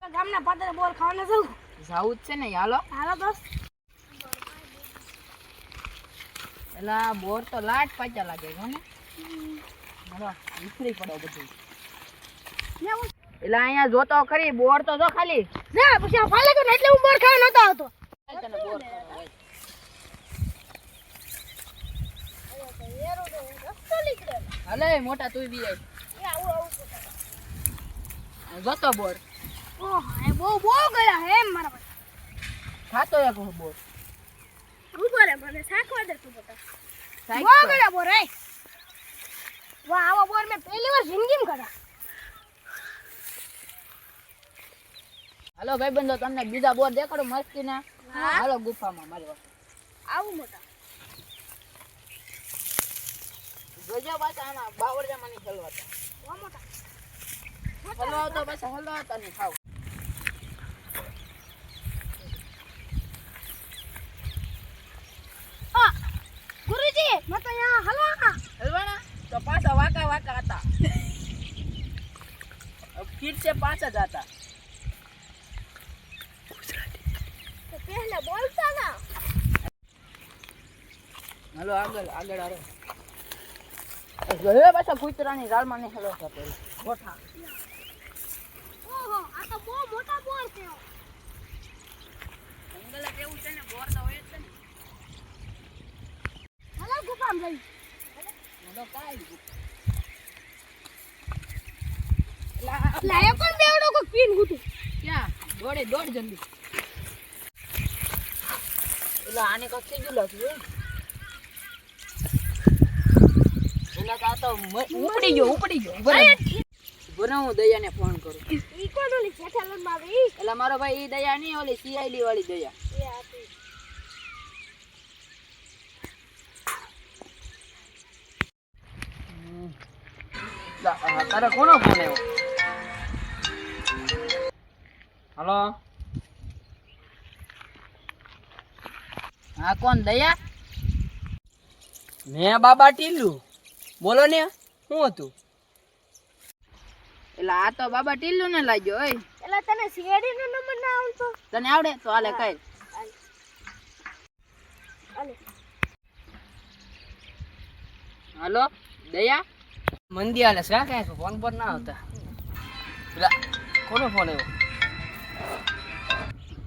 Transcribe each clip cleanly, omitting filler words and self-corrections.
ગામના પાદરે બોર ખાવાને જવું જાવું જ છે ને હાલો હાલો દોસ્ત એલા બોર તો લાટ પાછા લાગે કોને હાલો વિસરી પડો બધું એલા અહીંયા જોતો ખરી બોર તો જો ખાલી ના પછી આ ફાલે કે એટલે હું બોર ખાવા નતો આવતો તને બોર હાલે મોટા તું બી આય જોતો બોર ઓહ એ બહુ ગયા હે મારા ભાઈ ખાતો એક બોર ઉભરે મને સાખવા દે તું બટા સાઈડ બહુ ગયા બોર હે વાહ આવો બોર મેં પહેલી વાર જિંદગીમાં ખાધા હાલો ભાઈ બંધો તમને બીજા બોર દેખાડો મસ્તી ના હાલો ગુફામાં મારી વાત આવું મોટા જોજો પાછા આના બાવળજા માની હલવાતા વા મોટા હલવાતો પાછા હલવાતા નહીં ખાવ ગુરુજી મત અહીંયા હલવાના હલવાના તો પાછા વાકા વાકા હતા ફીટ છે પાછા જ હતા તો પહેલા બોલતા ના હાલો આગળ આગળ આરો હવે પાછા કૂતરાની રાલમાં ને હલવાતા પેલા ગોઠા ઓહો આ તો બહુ મોટા બોર છે જંગલ જ એવું છે ને બોર તો હોય જ છે ને હલો ગુફામાં જઈ હાલો કાઈ લાયો કોણ બેવડો કો પીન ગુતું ક્યાં દોડે દોડ જલ્દી એલા આને કચ્છી જ લાગ્યું એલા કા તો ઉપડી ગયો બને હું દયાને ફોન કરું ઈ કોણ ઓલી જેઠાલાલ માં આવી એલા મારો ભાઈ ઈ દયા નહીં ઓલી સીઆઈડી વાળી દયા એ હતી તારે કોનો ફોન આવ્યો હાલો હા કોણ દયા મેં બાબા ટીલું બોલો ને શું હતું એટલે આ તો બાબા ટીલ્લુ ને લાગ્યો ઓય એલા તને સીઆઈડી નો નંબર ના આવતો તને આવડે તો હાલે કઈ આલે હાલો દયા મંદી આલે છે કાંઈ ફોન પર ના આવતા પેલા કોનો ફોન આવ્યો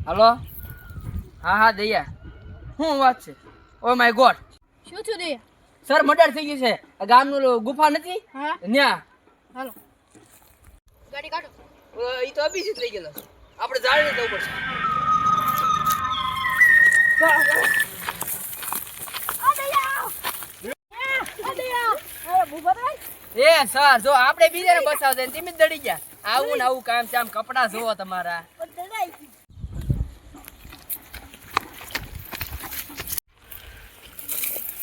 હાલો હા હા દયા શું વાત છે ઓ માય ગોડ શું થયું દે સર મર્ડર થઈ ગયું છે આ ગામનું ગુફા નથી હા ન્યા હાલો ગાડી કાઢો ઈ તો અભિજીત લઈ ગયેલો આપણે જાળીને જવું પડશે એ સર જો આપણે બીજાને બસાવશે ને તમે જ દડી ગયા આવું ને આવું કામ છે આમ કપડા જોવો તમારા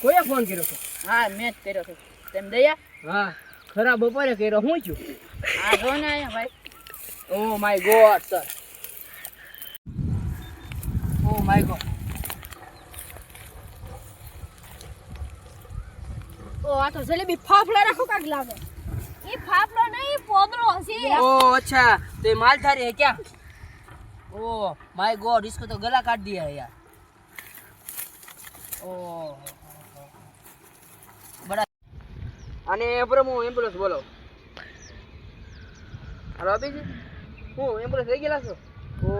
કોઈએ ફોન કર્યો છે હા મેં જ કર્યો છે તેમ દયા હા ખરા બપોરે કર્યો હું છું આ જો ને આયા ભાઈ oh my god sir oh my god oh આ તો જલેબી ફાફડા રાખો કાક લાગે ઈ ફાફડો નહીં પોદરો હશે ओ अच्छा तो ये मालधारी है क्या ओ माय गॉड इसको तो गला काट दिया है यार ओ बड़ा आने प्रमो एम्बुलेंस बोलो हेलो अभी जी હું એમ્બ્યુલન્સ લઈ ગયેલા છો ઓ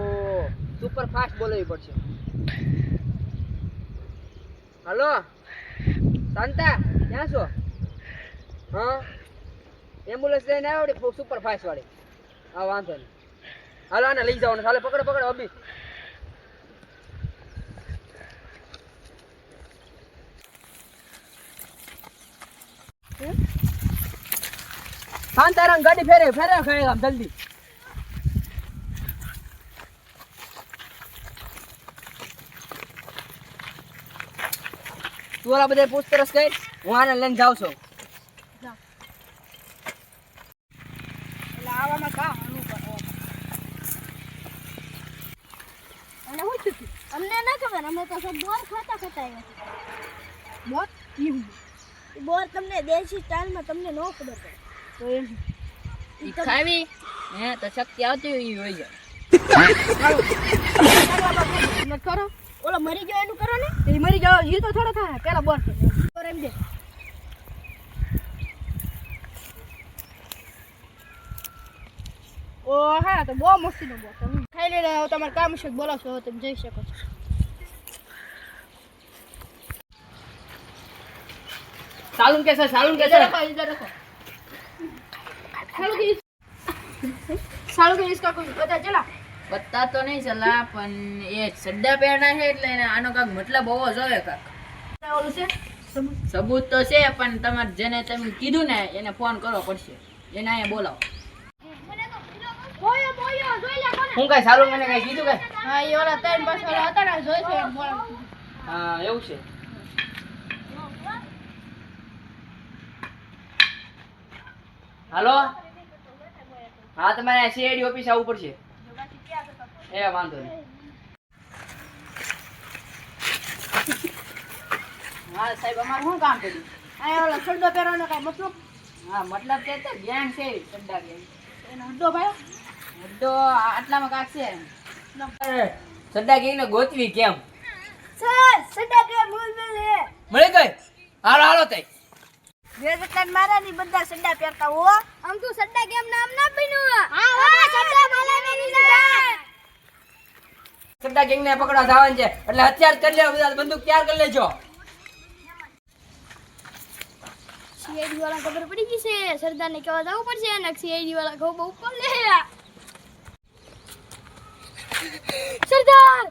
સુપર ફાસ્ટ બોલાવી પડશે હાલો શાંતા ક્યાં છો હા એમ્બ્યુલન્સ લઈને આવ્યો સુપર ફાસ્ટ વાળી હા વાંધો નહીં હાલો આને લઈ જાઓ ને હાલે પકડો પકડો અભી શાંતારામ ગાડી ફેરે ફેરે ખાય આમ જલ્દી તું ઓલા બધા પૂછતરસ કરી હું આને લઈને જાઉં છું એટલે આવામાં કા હાનું કરો અને હું છું અમને ના ખબર અમે તો સબ બોર ખાતા આવ્યા બોર બોર તમને દેશી સ્ટાઈલમાં તમને નો ખબર પડે તો એમ ઈ ખાવી હે તો શક્તિ આવતી હોય ઈ હોય જાય મત કરો. ઓલો મરી ગયો એનું કરો ને. એ મરી ગયો એ તો થોડો થાય. પેલા બોર કરો એમ દે. ઓ હા તો બહુ મસ્તીનો બોર. તમે ખાઈ લઈને તમારે કામ છે બોલો છો તમે જઈ શકો છો. સાલુન કે છે इधर रखो इधर रखो सालों के इसका कुछ पता चला પત્તા તો નહીં ચલા પણ એ સડ્ડા પહેરના છે એટલે એને આનો કાંક મતલબ હોવો જોઈએ કાંક. ओलू से સબૂત તો છે પણ તમારે જેને તમે કીધું ને એને ફોન કરવો પડશે. એને અહીંયા બોલાવો. बोयो बोयो જોઈ લે કોને હું કઈ સાલુન મને કઈ કીધું કઈ? હા એ ઓલા ત્રણ પાસ વાળા હતા ને જોઈ છે એમ બોલો હા એવું છે. હાલો હા તમારે સીઆઈડી ઓફિસ આવવું પડશે. એ વાંધો નહીં. હા સાહેબ અમારે શું કામ કર્યું? આ ઓલા છડો પહેરવાનો કઈ મતલબ હા મતલબ તે તો ગેંગ છે સડ્ડા ગેંગ. એનો હડ્ડો ભાઈ તો આટલામાં કાંક છે. સદ્દા ગેંગને ગોતવી કેમ? સર સડા કે બોલ લે મળી ગઈ? હાલો હાલો તઈ. વેજટન મારા ની બધા સડા પહેરતા હો આમ તું સડા કેમ નામ ના બન્યું હા હા સડા માલા ને નીલા સદ્દા ગેંગને પકડવા જવાનું છે એટલે હથિયાર કરી લેવા બધા બંદૂક તૈયાર કરી લેજો. સીઆઈડી વાળા ખબર પડી ગઈ છે સરદાર ને કહેવા જવું પડશે અને સીઆઈડી વાળા ખબર ઉપર લે સરદાર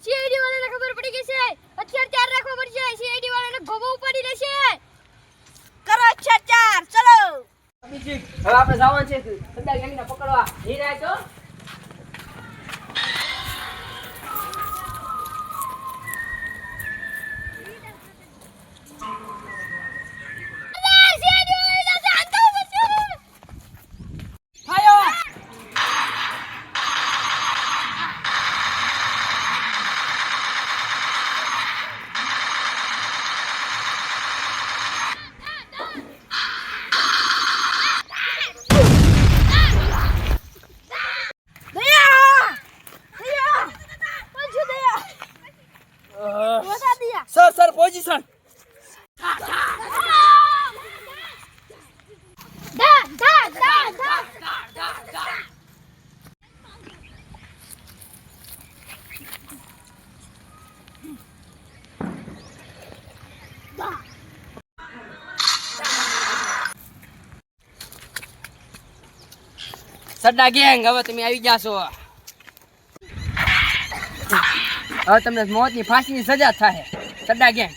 સીઆઈડી વાળાને ખબર પડી ગઈ છે અત્યારે ત્યાર રાખવો પડશે સીઆઈડી વાળાને ગોબો ઉપાડી લેશે કરો ચાર ચલો હવે આપણે જવાનું છે સદ્દા ગેંગને પકડવા. હીરા છો સર પોઝિશન. સદ્દા ગેંગ હવે તમે આવી ગયા છો. હવે તમને મોતની ફાંસીની સજા થાય. સદ્દા ગેંગ